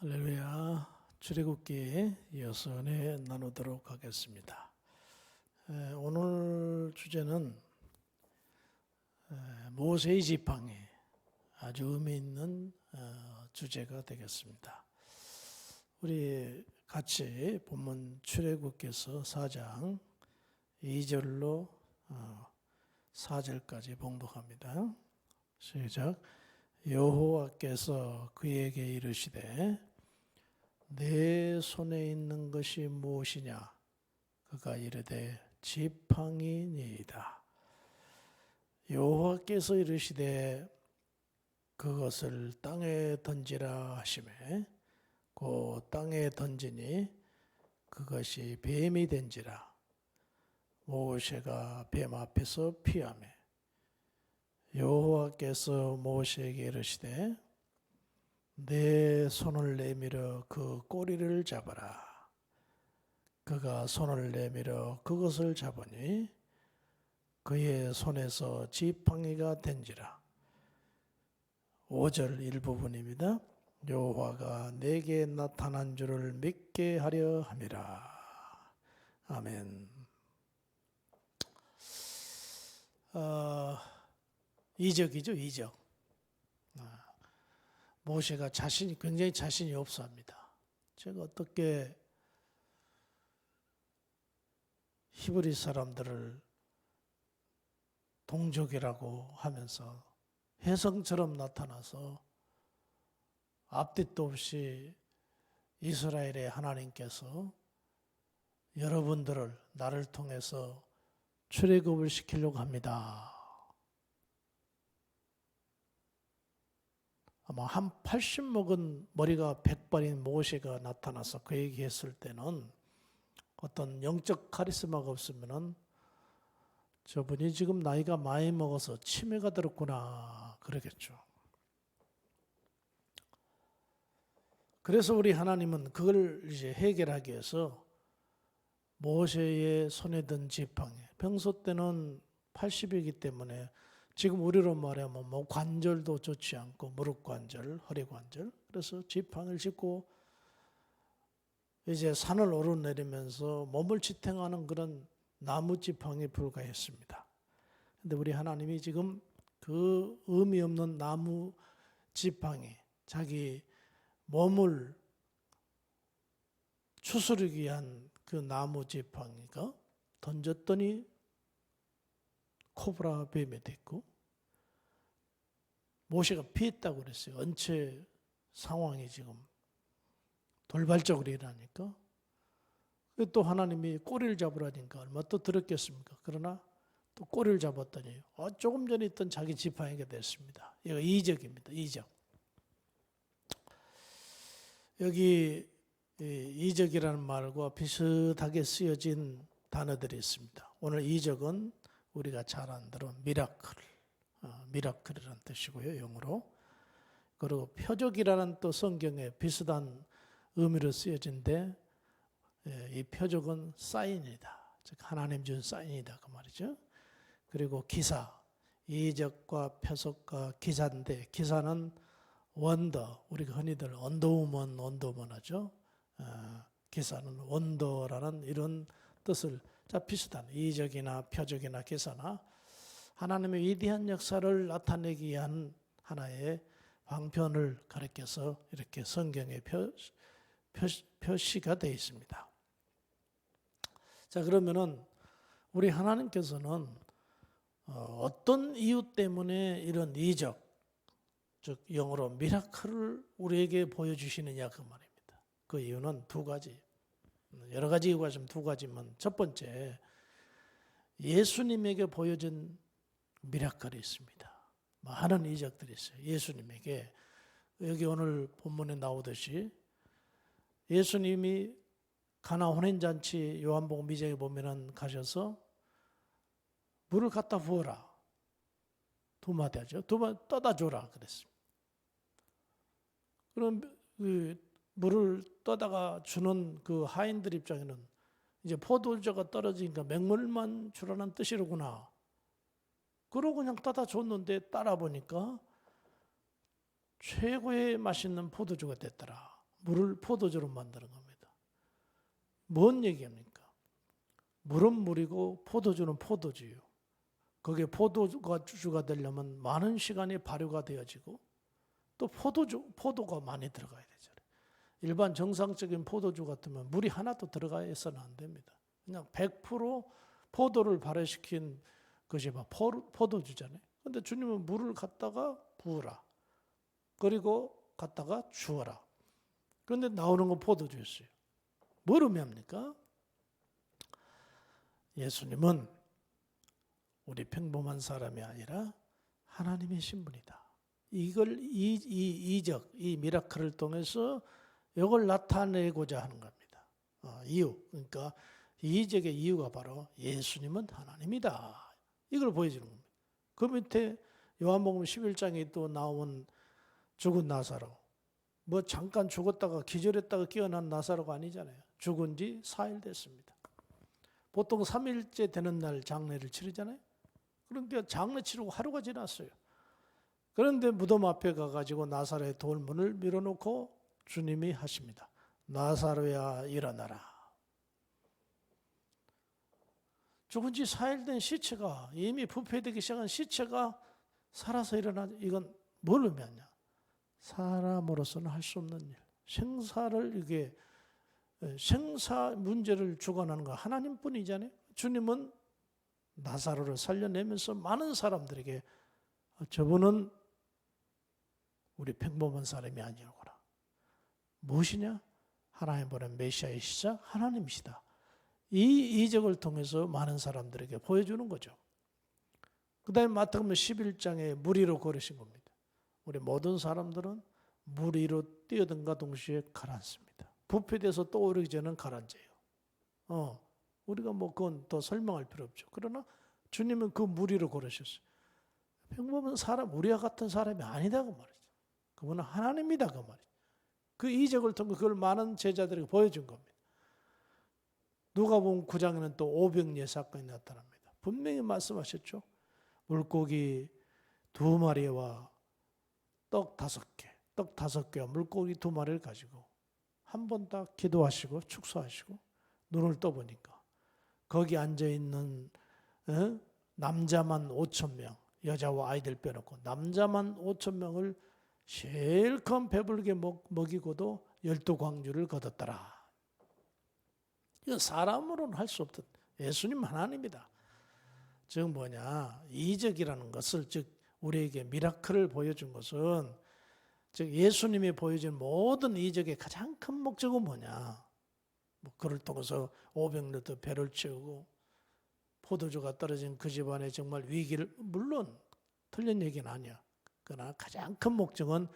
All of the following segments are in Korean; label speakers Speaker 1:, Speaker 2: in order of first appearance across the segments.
Speaker 1: 할렐루야. 출애굽기에 이어서 은혜 나누도록 하겠습니다. 오늘 주제는 모세의 지팡이, 아주 의미 있는 주제가 되겠습니다. 우리 같이 본문 출애굽기서 4장 2절로 4절까지 봉독합니다. 시작. 여호와께서 그에게 이르시되 내 손에 있는 것이 무엇이냐? 그가 이르되 지팡이니이다. 여호와께서 이르시되 그것을 땅에 던지라 하시매 그 땅에 던지니 그것이 뱀이 된지라. 모세가 뱀 앞에서 피하매 여호와께서 모세에게 이르시되 내 손을 내밀어 그 꼬리를 잡아라. 그가 손을 내밀어 그것을 잡으니 그의 손에서 지팡이가 된지라. 5절 일부분입니다. 여호와가 내게 나타난 줄을 믿게 하려 함이라. 아멘. 이적이죠, 이적. 모세가 굉장히 자신이 없어 합니다. 제가 어떻게 히브리 사람들을 동족이라고 하면서 혜성처럼 나타나서 앞뒤도 없이 이스라엘의 하나님께서 여러분들을 나를 통해서 출애굽을 시키려고 합니다. 아마 한 80 먹은 머리가 100발인 모세가 나타나서 그 얘기했을 때는 어떤 영적 카리스마가 없으면은 저분이 지금 나이가 많이 먹어서 치매가 들었구나 그러겠죠. 그래서 우리 하나님은 그걸 이제 해결하기 위해서 모세의 손에 든 지팡이, 평소 때는 80이기 때문에 지금 우리로 말하면 뭐 관절도 좋지 않고 무릎 관절, 허리 관절. 그래서 지팡이를 짚고 이제 산을 오르내리면서 몸을 지탱하는 그런 나무 지팡이 불과했습니다. 근데 우리 하나님이 지금 그 의미 없는 나무 지팡이, 자기 몸을 추스르기 위한 그 나무 지팡이가 던졌더니 코브라 뱀이 됐고 모세가 피했다고 그랬어요. 언체 상황이 지금 돌발적으로 일어나니까 또 하나님이 꼬리를 잡으라니까 얼마 또 들었겠습니까? 그러나 또 꼬리를 잡았더니 조금 전에 있던 자기 지팡이가 됐습니다. 이거 이적입니다. 이적. 여기 이적이라는 말과 비슷하게 쓰여진 단어들이 있습니다. 오늘 이적은 우리가 잘 아는 대로 미라클이라는 뜻이고요, 영어로. 그리고 표적이라는 또 성경에 비슷한 의미로 쓰여진데 이 표적은 사인이다. 즉 하나님 준 사인이다 그 말이죠. 그리고 기사, 이적과 표적과 기사인데 기사는 원더, 우리가 흔히들 언더우먼 하죠. 기사는 원더라는 이런 뜻을 비슷한 이적이나 표적이나 기사나 하나님의 위대한 역사를 나타내기 위한 하나의 방편을 가리켜서 이렇게 성경에 표시가 되어 있습니다. 자, 그러면은 우리 하나님께서는 어떤 이유 때문에 이런 이적, 즉 영어로 미라클을 우리에게 보여주시느냐 그 말입니다. 그 이유는 두 가지. 여러 가지 이유가 좀 두 가지면 첫 번째, 예수님에게 보여준 미라클이 있습니다. 많은 이적들이 있어요. 예수님에게. 여기 오늘 본문에 나오듯이 예수님이 가나 혼인잔치 요한복음 2장에 보면은 가셔서 물을 갖다 부어라. 두 마디 하죠. 두 마디 떠다 줘라 그랬습니다. 그럼 그 물을 떠다가 주는 그 하인들 입장에는 이제 포도주가 떨어지니까 맹물만 주라는 뜻이로구나. 그러고 그냥 떠다 줬는데 따라 보니까 최고의 맛있는 포도주가 됐더라. 물을 포도주로 만드는 겁니다. 뭔 얘기합니까? 물은 물이고 포도주는 포도주요. 거기에 포도주가 되려면 많은 시간이 발효가 되어지고 또 포도가 많이 들어가야 되잖아요. 일반 정상적인 포도주 같으면 물이 하나도 들어가서는 안 됩니다. 그냥 100% 포도를 발효시킨 것이 포도주잖아요. 그런데 주님은 물을 갖다가 부으라. 그리고 갖다가 주어라. 그런데 나오는 건 포도주였어요. 뭘 의미합니까? 예수님은 우리 평범한 사람이 아니라 하나님의 신분이다. 이걸 이 미라클을 통해서 이걸 나타내고자 하는 겁니다. 이유. 그러니까 이 이적의 이유가 바로 예수님은 하나님이다. 이걸 보여주는 겁니다. 그 밑에 요한복음 11장에 또 나온 죽은 나사로. 뭐 잠깐 죽었다가 기절했다가 깨어난 나사로가 아니잖아요. 죽은 지 4일 됐습니다. 보통 3일째 되는 날 장례를 치르잖아요. 그러니까 장례 치르고 하루가 지났어요. 그런데 무덤 앞에 가가지고 나사로의 돌문을 밀어놓고 주님이 하십니다. 나사로야 일어나라. 죽은 지 4일 된 시체가, 이미 부패되기 시작한 시체가 살아서 일어나. 이건 뭘 의미하냐? 사람으로서는 할 수 없는 일. 생사 문제를 주관하는 거 하나님뿐이잖아요. 주님은 나사로를 살려내면서 많은 사람들에게 저분은 우리 평범한 사람이 아니오구나. 무엇이냐? 하나님 보낸 메시아이시자 하나님이시다. 이 이적을 통해서 많은 사람들에게 보여주는 거죠. 그 다음에 마태복음 11장에 물 위로 걸으신 겁니다. 우리 모든 사람들은 물 위로 뛰어든가 동시에 가라앉습니다. 부패돼서 떠오르기 전에는 가라앉아요. 우리가 뭐 그건 더 설명할 필요 없죠. 그러나 주님은 그 물 위로 걸으셨어요. 평범한 사람, 우리와 같은 사람이 아니다 그 말이죠. 그분은 하나님이다 그 말이죠. 그 이적을 통해 그걸 많은 제자들에게 보여준 겁니다. 누가복음 9장에는 또 오병이어 사건이 나타납니다. 분명히 말씀하셨죠. 물고기 2마리와 떡 5개와 물고기 2마리를 가지고 한 번 딱 기도하시고 축소하시고 눈을 떠보니까 거기 앉아있는 남자만 5,000명, 여자와 아이들 빼놓고 남자만 5,000명을 실컷 배불게 먹이고도 12광주를 거뒀더라. 이건 사람으로는 할 수 없던, 예수님 하나님이다. 즉 뭐냐, 이적이라는 것을, 즉 우리에게 미라클을 보여준 것은, 즉 예수님이 보여준 모든 이적의 가장 큰 목적은 뭐냐, 그를 통해서 500리터 배를 채우고 포도주가 떨어진 그 집안에 정말 위기를, 물론 틀린 얘기는 아니야. 그러나 가장 큰 목적은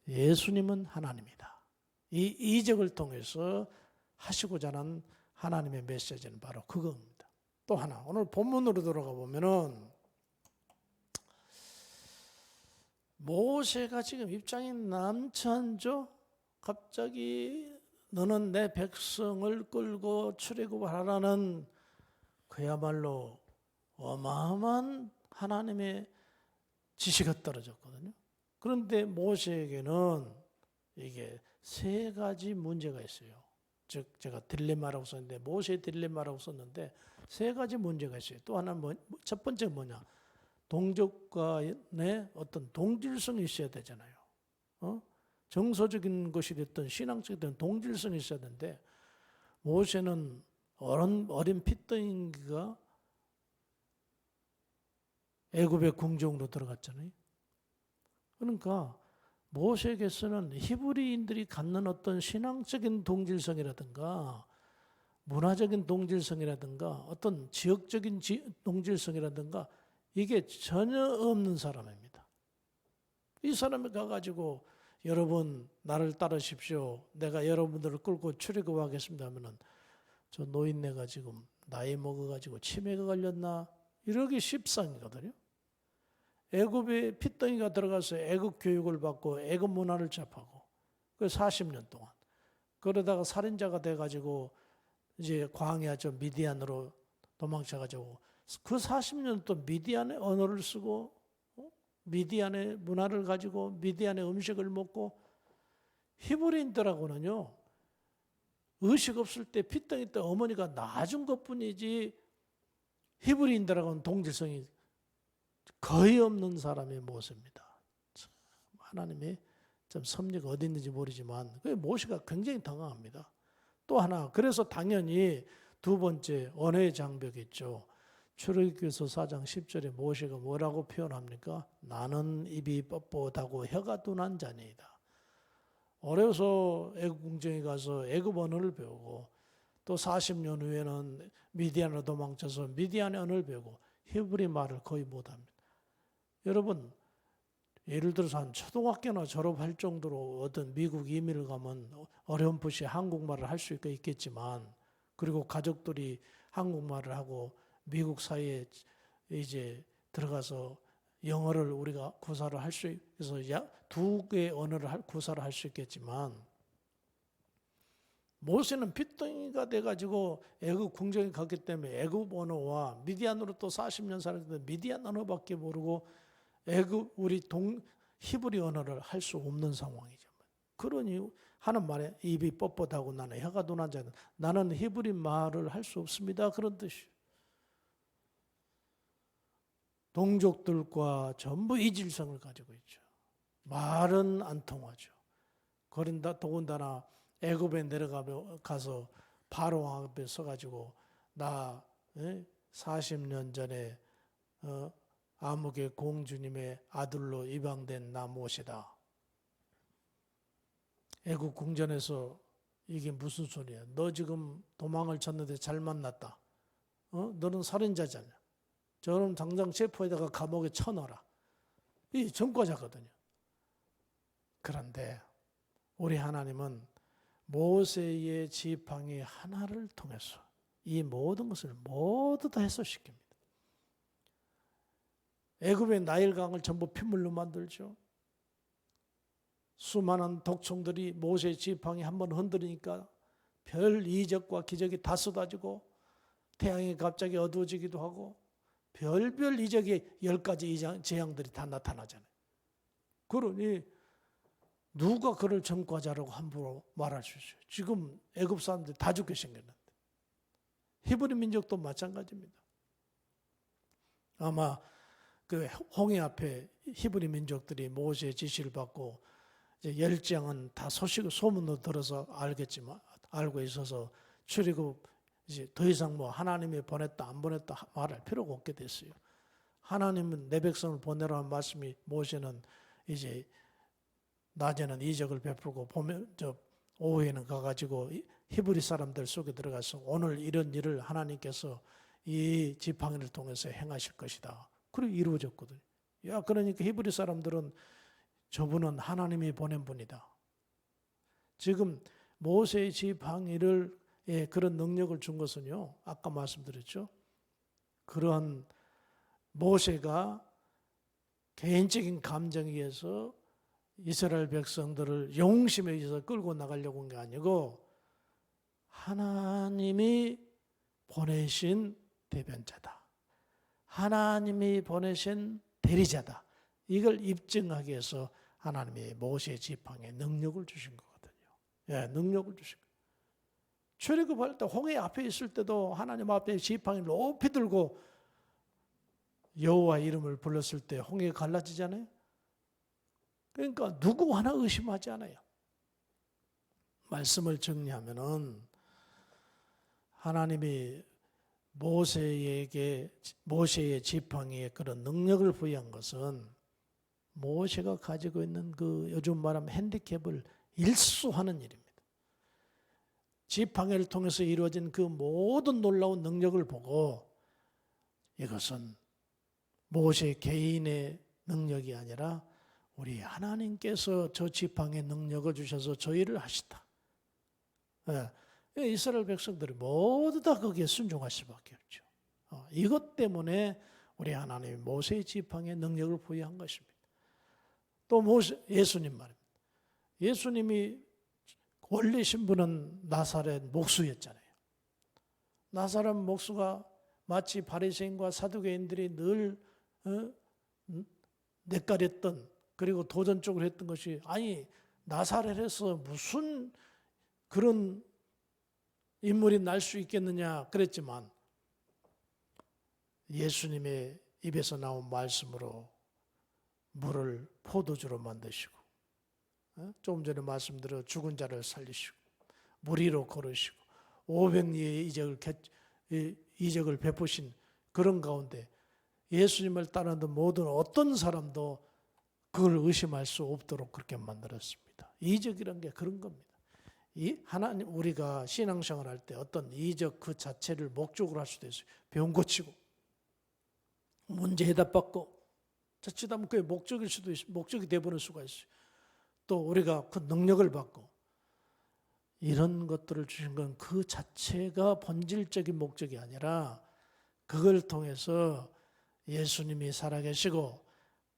Speaker 1: 예수님은 하나님이다. 이 이적을 통해서 하시고자 하는 하나님의 메시지는 바로 그겁니다. 또 하나, 오늘 본문으로 돌아가 보면은 모세가 지금 입장이 남천죠. 갑자기 너는 내 백성을 끌고 출애굽하라는 그야말로 어마어마한 하나님의 지시가 떨어졌거든요. 그런데 모세에게는 이게 3가지 문제가 있어요. 즉 제가 딜레마라고 썼는데, 모세의 딜레마라고 썼는데 3가지 문제가 있어요. 또 하나 첫 번째 뭐냐, 동족간의 어떤 동질성이 있어야 되잖아요. 정서적인 것이 됐든 신앙적인 됐든 동질성이 있어야 되는데, 모세는 어린 핏덩이가 애굽의 궁정으로 들어갔잖아요. 그러니까 모세에게서는 히브리인들이 갖는 어떤 신앙적인 동질성이라든가 문화적인 동질성이라든가 어떤 지역적인 동질성이라든가 이게 전혀 없는 사람입니다. 이 사람이 가가지고 여러분 나를 따르십시오, 내가 여러분들을 끌고 출애굽하겠습니다 하면은 저 노인네가 지금 나이 먹어가지고 치매가 걸렸나 이러기 십상이거든요. 애굽에 핏덩이가 들어가서 애굽 교육을 받고 애굽 문화를 접하고 그 40년 동안 그러다가 살인자가 돼가지고 이제 광야 저 미디안으로 도망쳐가지고 그 40년 또 미디안의 언어를 쓰고 미디안의 문화를 가지고 미디안의 음식을 먹고 히브리인들하고는요, 의식 없을 때 핏덩이 때 어머니가 낳아준 것뿐이지 히브리인들하고는 동질성이 거의 없는 사람의 모세입니다. 하나님의 좀 섭리가 어디 있는지 모르지만 모세가 굉장히 당황합니다. 또 하나, 그래서 당연히 두 번째 언어의 장벽이 있죠. 출애굽기서 4장 10절에 모세가 뭐라고 표현합니까? 나는 입이 뻣뻣하고 혀가 둔한 자니이다. 어려서 애굽 궁정에 가서 애굽 언어를 배우고 또 40년 후에는 미디안으로 도망쳐서 미디안의 언어를 배우고 히브리 말을 거의 못합니다. 여러분, 예를 들어서 한 초등학교나 졸업할 정도로 어떤 미국 이민을 가면 어렴풋이 한국말을 할 수 있겠지만, 그리고 가족들이 한국말을 하고 미국 사회에 이제 들어가서 영어를 우리가 구사를 할 수 있어서 두 개의 언어를 구사를 할 수 있겠지만, 모세는 핏덩이가 돼가지고 애굽 궁정에 갔기 때문에 애굽 언어와 미디안으로 또 40년 살았는데 미디안 언어밖에 모르고 애굽 우리 히브리 언어를 할 수 없는 상황이죠. 그러니 하는 말에 입이 뻣뻣하고 나는 혀가 둔한 자는 나는 히브리 말을 할 수 없습니다. 그런 뜻이에요. 동족들과 전부 이질성을 가지고 있죠. 말은 안 통하죠. 그런다 더군다나 애굽에 내려가서 바로 앞에 서가지고 나 40년 전에 아무개 공주님의 아들로 입양된 나 모세다. 애굽 궁전에서 이게 무슨 소리야? 너 지금 도망을 쳤는데 잘 만났다. 너는 살인자잖아. 저는 당장 체포에다가 감옥에 쳐넣어라. 이 전과자거든요. 그런데 우리 하나님은 모세의 지팡이 하나를 통해서 이 모든 것을 모두 다 해소시킵니다. 애굽의 나일강을 전부 핏물로 만들죠. 수많은 독충들이 모세의 지팡이 한번 흔들으니까 별 이적과 기적이 다 쏟아지고 태양이 갑자기 어두워지기도 하고 별별 이적의 10가지 재앙들이 다 나타나잖아요. 그러니 누가 그를 전과자라고 함부로 말할 수 있어요? 지금 애굽 사람들이 다 죽게 생겼는데. 히브리 민족도 마찬가지입니다. 아마 그 홍해 앞에 히브리 민족들이 모세의 지시를 받고 이제 10장은 다 소문으로 들어서 알고 있어서 출애굽 이제 더 이상 뭐 하나님이 보냈다 안 보냈다 말할 필요가 없게 됐어요. 하나님은 내 백성을 보내라는 말씀이 모세는 이제 낮에는 이적을 베풀고 오후에는 가가지고 히브리 사람들 속에 들어가서 오늘 이런 일을 하나님께서 이 지팡이를 통해서 행하실 것이다. 그리고 이루어졌거든요. 그러니까 히브리 사람들은 저분은 하나님이 보낸 분이다. 지금 모세의 지팡이를 그런 능력을 준 것은요. 아까 말씀드렸죠. 그런 모세가 개인적인 감정에 의해서 이스라엘 백성들을 영웅심에 의해서 끌고 나가려고 한 게 아니고 하나님이 보내신 대변자다. 하나님이 보내신 대리자다. 이걸 입증하기 위해서 하나님이 모세의 지팡이에 능력을 주신 거거든요. 능력을 주신 거예요. 출애굽할 때 홍해 앞에 있을 때도 하나님 앞에 지팡이를 높이 들고 여호와 이름을 불렀을 때 홍해가 갈라지잖아요. 그러니까 누구 하나 의심하지 않아요. 말씀을 정리하면은 하나님이 모세의 지팡이에 그런 능력을 부여한 것은 모세가 가지고 있는 그 요즘 말하면 핸디캡을 일소하는 일입니다. 지팡이를 통해서 이루어진 그 모든 놀라운 능력을 보고 이것은 모세 개인의 능력이 아니라 우리 하나님께서 저 지팡이의 능력을 주셔서 저 일을 하시다. 이스라엘 백성들이 모두 다 거기에 순종할 수밖에 없죠. 이것 때문에 우리 하나님이 모세의 지팡이에 능력을 부여한 것입니다. 또 예수님 말입니다. 예수님이 원래 신분은 나사렛 목수였잖아요. 나사렛 목수가 마치 바리새인과 사두개인들이 늘 낯가렸던 그리고 도전적으로 했던 것이 아니 나사렛에서 무슨 그런 인물이 날 수 있겠느냐 그랬지만 예수님의 입에서 나온 말씀으로 물을 포도주로 만드시고 조금 전에 말씀드린 죽은 자를 살리시고 물 위로 걸으시고 500리의 이적을 베푸신 그런 가운데 예수님을 따르는 모든 어떤 사람도 그걸 의심할 수 없도록 그렇게 만들었습니다. 이적이란 게 그런 겁니다. 이 하나님 우리가 신앙생활 할 때 어떤 이적 그 자체를 목적으로 할 수도 있어요. 병 고치고 문제 해답받고 자칫하면 그게 목적일 수도 있어요. 목적이 되어버릴 수가 있어요. 또 우리가 그 능력을 받고 이런 것들을 주신 건 그 자체가 본질적인 목적이 아니라 그걸 통해서 예수님이 살아계시고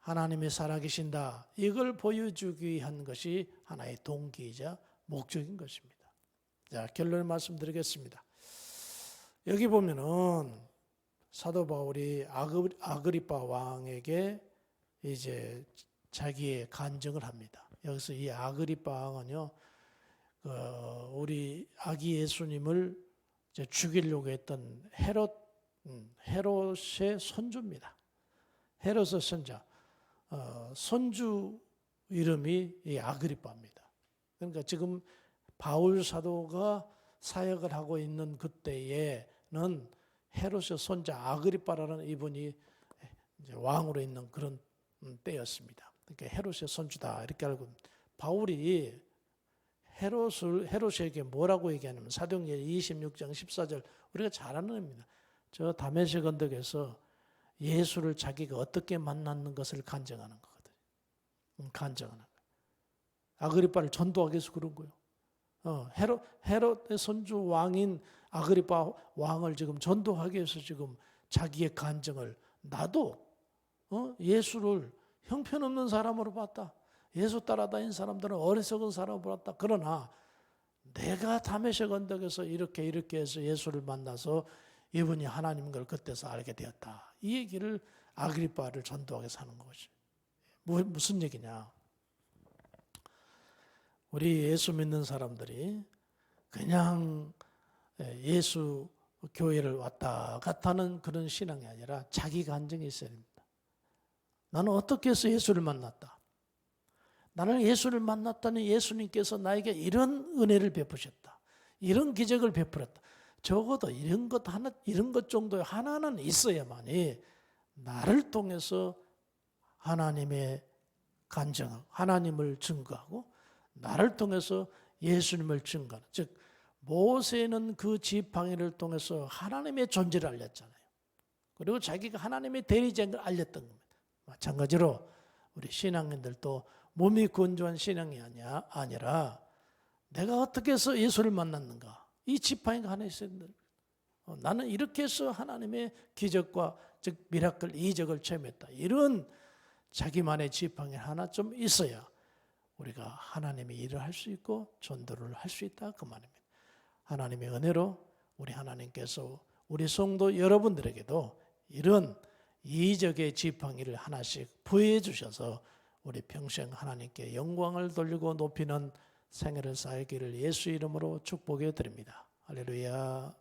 Speaker 1: 하나님이 살아계신다. 이걸 보여주기 위한 것이 하나의 동기이자 목적인 것입니다. 자, 결론을 말씀드리겠습니다. 여기 보면은 사도 바울이 아그리파 왕에게 이제 자기의 간증을 합니다. 여기서 이 아그리파 왕은요, 우리 아기 예수님을 이제 죽이려고 했던 헤롯의 손주입니다. 헤롯의 손자. 손주 이름이 이 아그리파입니다. 그러니까 지금 바울 사도가 사역을 하고 있는 그때에는 헤롯의 손자 아그리파라는 이분이 이제 왕으로 있는 그런 때였습니다. 그러니까 헤롯의 손주다 이렇게 알고 바울이 헤롯에게 뭐라고 얘기하냐면 사도행전 26장 14절 우리가 잘 아는 겁니다. 저 다메섹 언덕에서 예수를 자기가 어떻게 만났는 것을 간증하는 거거든요. 간증하는 거. 아그리파를 전도하기 위해서 그런 거예요. 헤롯의 손주 왕인 아그리파 왕을 지금 전도하기 위해서 지금 자기의 간증을 나도 예수를 형편없는 사람으로 봤다. 예수 따라다닌 사람들은 어리석은 사람으로 봤다. 그러나 내가 다메섹 언덕에서 이렇게 해서 예수를 만나서 이분이 하나님인 걸 그때서 알게 되었다. 이 얘기를 아그리파를 전도하기 위해서 하는 것이 무슨 얘기냐. 우리 예수 믿는 사람들이 그냥 예수 교회를 왔다 갔다 하는 그런 신앙이 아니라 자기 간증이 있어야 됩니다. 나는 어떻게 해서 예수를 만났다. 나는 예수를 만났다니 예수님께서 나에게 이런 은혜를 베푸셨다. 이런 기적을 베풀었다. 적어도 이런 것 정도의 하나는 있어야만이 나를 통해서 하나님의 간증, 하나님을 증거하고 나를 통해서 예수님을 증거하는. 즉 모세는 그 지팡이를 통해서 하나님의 존재를 알렸잖아요. 그리고 자기가 하나님의 대리자인 걸 알렸던 겁니다. 마찬가지로 우리 신앙인들도 몸이 건조한 신앙이 아니라 내가 어떻게 해서 예수를 만났는가. 이 지팡이가 하나 있어야 된다. 나는 이렇게 해서 하나님의 기적과 즉 미라클 이적을 체험했다. 이런 자기만의 지팡이 하나 좀 있어야 우리가 하나님의 일을 할 수 있고 전도를 할 수 있다 그 말입니다. 하나님의 은혜로 우리 하나님께서 우리 성도 여러분들에게도 이런 이적의 지팡이를 하나씩 부여해 주셔서 우리 평생 하나님께 영광을 돌리고 높이는 생애를 살기를 예수 이름으로 축복해 드립니다. 할렐루야.